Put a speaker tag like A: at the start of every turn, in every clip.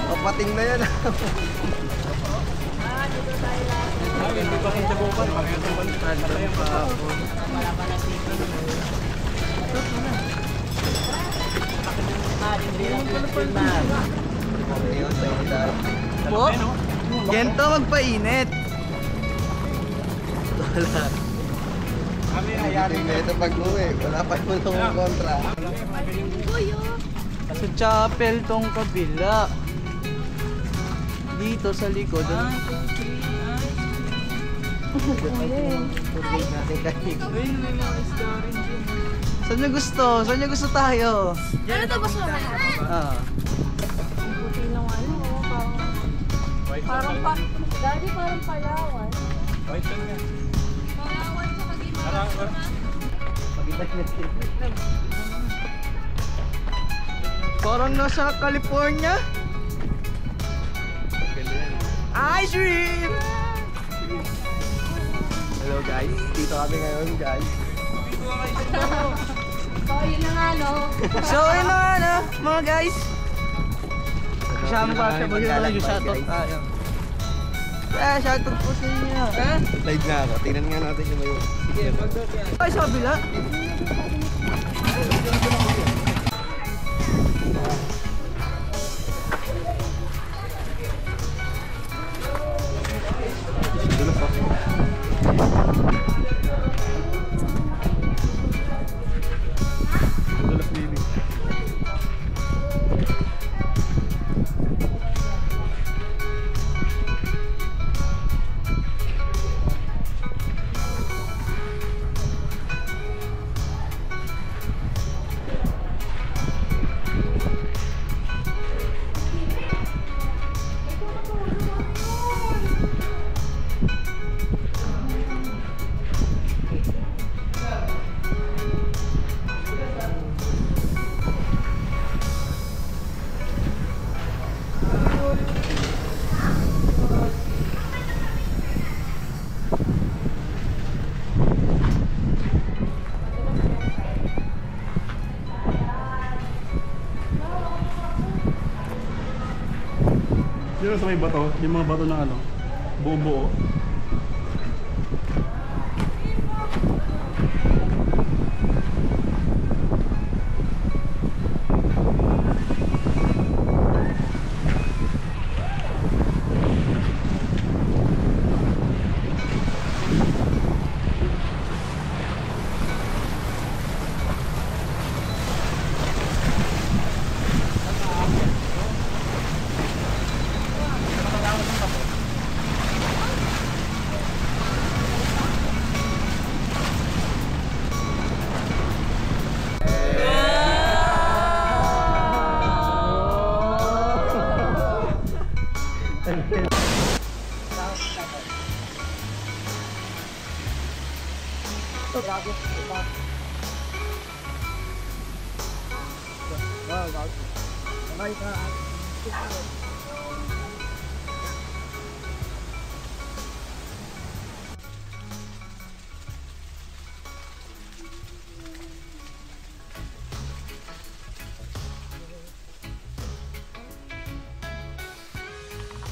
A: Papating na yan.
B: Dito tayo lang.
C: Hindi pa rin sa bukan. Pag-ito pa rin.
B: Wala pa na sito.
A: Po? Gento magpainit. Wala.
C: Kami ayari
A: na ito pag-uwi. Wala pa naman akong kontra.
D: Sa chapel tong kabila. Dito sa likod. Saan niyo gusto? Saan niyo gusto tayo?
B: Ano to gusto mo lahat?
D: Buti
B: ng ano, parang Daddy, parang Palawan.
C: White lang yan.
B: Palawan sa Kagimaras.
D: Parang nasa California. Ice cream!
A: Hello guys, dito kami ngayon guys.
B: So, yun na nga, no?
D: So yun na nga mga guys. Kasama pa sa bagay na yung shoutout tayo. Shoutout po sa inyo.
A: Live na ako, tingnan nga natin yung mayo.
D: Sige, mag-doot yan. Ay, sa kabila.
C: Dito sa may bato, yung mga bato na ano, buo-buo.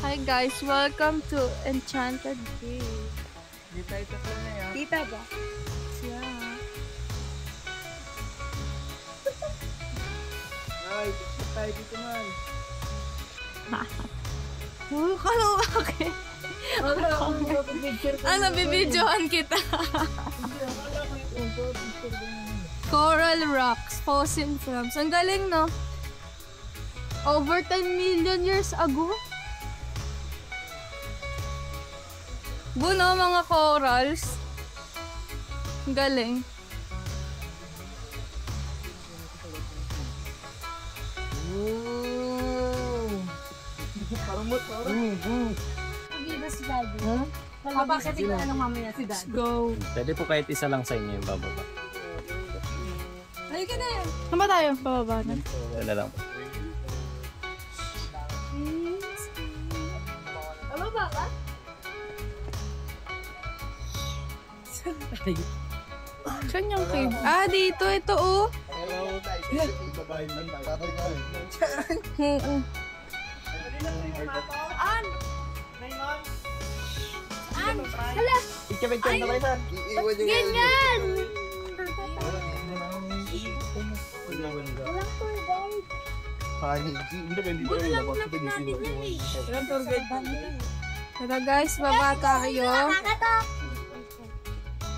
B: Hi guys, welcome to Enchanted Cave.
D: Dito ito po na yan.
B: Tita ba? Yeah.
D: Ay, dito tayo dito man.
B: Kalo bakit? Ano, bibidyohan kita. Coral rocks, fossil frogs. Ang galing, no? Over 10 million years ago. Buno, mga corals. Ang galing.
D: Parang motor.
B: Pag-iba si Daddy. Bakit ikaw anong mamaya si Daddy? Go.
E: Pwede po kahit isa lang sa inyo yung bababa.
B: Halika na yan. Saan ba tayo? Bababa na.
E: Wala lang po.
B: Bababa ka? Saan yung cave? Ah, dito. Ito, oh. Oo. Hala!
A: Ikabigyan na kayo, sir. Iiwan niyo
B: Ganyan! Tara guys, baba tayo.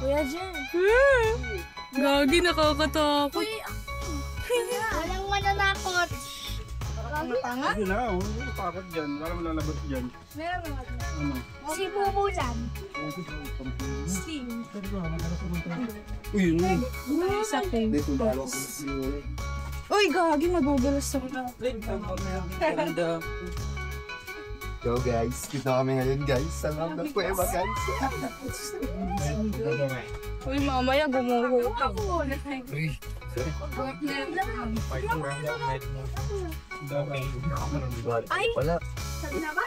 B: Kuya Jen. Gagi, nakakatakot.
F: Walang mananakot.
B: Tanga?
C: Sige na, takot dyan. Para malalabas dyan.
B: Meron.
C: Ano?
F: Si Bumulan.
B: Sting.
C: Uy, yun na.
B: Isa ping. Uy, gagi, magugulas ako.
A: Go guys, kita kami ngayon guys. Sa loob ng kuweba guys.
B: Uy, mamaya gumuho ako.
F: Ay!
A: Wala.
F: Sabi na ba?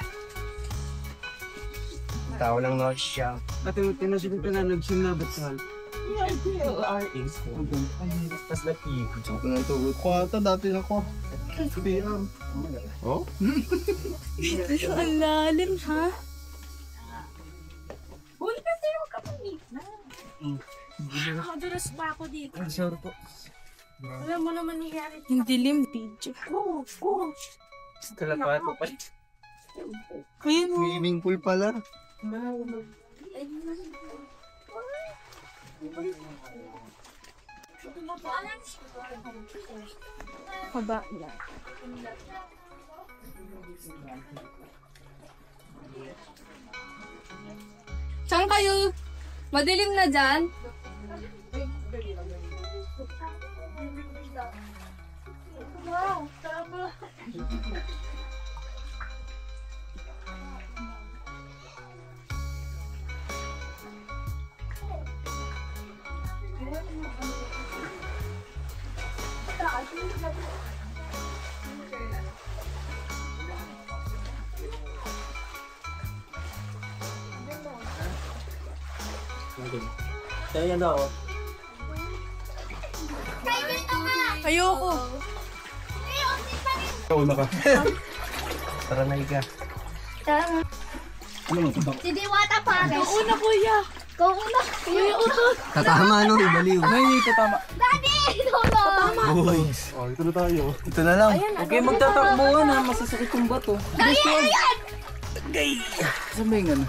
A: Tao lang na siya.
D: Ate, tinasigit na nagsinabot sa
A: Kwata dati na ko. Oh?
B: Ang lalim, ha?
F: Uy, kasi yung kapamit na. Nakakadulas pa ako dito.
D: Sure po.
F: Alam mo naman nangyari.
B: Yung dilim, video.
E: Kalapat po pa.
B: Ayun, oh.
A: Swimming pool pala.
B: Haba na. Saan kayo? Madilim na dyan?
F: Wow, tama.
E: Kaya yan daw.
B: Ayoko.
C: Kauna ka.
A: Tara na ika.
F: Tama.
C: Ano mo?
F: Si Diwata pa.
B: Una, kuya.
F: Kung una. Kuya, una.
A: Tatama no, ibaliw.
F: Daddy! Lolo!
C: Oh, ito na tayo.
A: Ito na lang.
D: Okay, magtatakbuhan ha. Masasakit yung bato.
F: Ayan!
D: Sabihin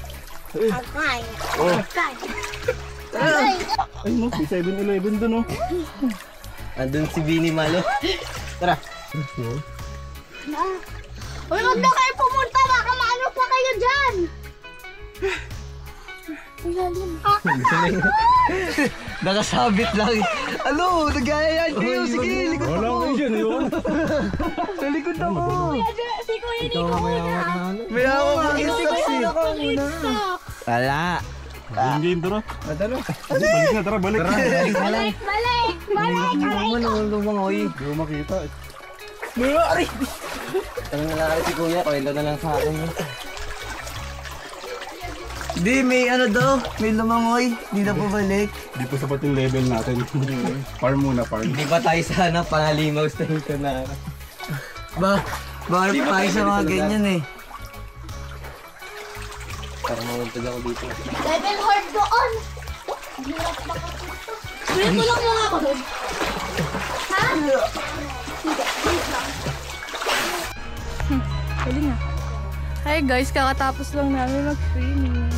F: Agay.
C: Oh.
F: Agay.
C: Ay no, may 7-Eleven doon oh.
A: Andun si Bini Malo.
F: Uy, huwag na kayo pumunta. Baka maano pa kayo dyan.
A: Nakasabit lang. Alo, nagayayaan kayo. Sige, likod
C: Wala
A: ako.
C: ko dyan yun.
A: Sa likod ako.
F: Si Kuya Nico muna.
A: May ako mag-instock si. Wala.
C: Game tara. Balik na, tara, balik.
F: Balik, balik. Balik, aray ko.
C: Hindi ko makita.
A: Ano na lang si Kuya, kwento na lang sa akin. Di, may ano daw, may lumangoy. Di na pabalik.
C: Hindi pa sapat yung level natin. Farm muna, farm.
A: Hindi pa tayo sana pangalimaw station na. Bakit pa tayo sa mga ganyan eh. Parang mamuntag ako dito.
F: Level hard doon. Hirap makapunta. Kuya, tulong mo nga ako doon. Ha?
B: Galing ah. Hi guys, kakatapos lang namin mag-swimming.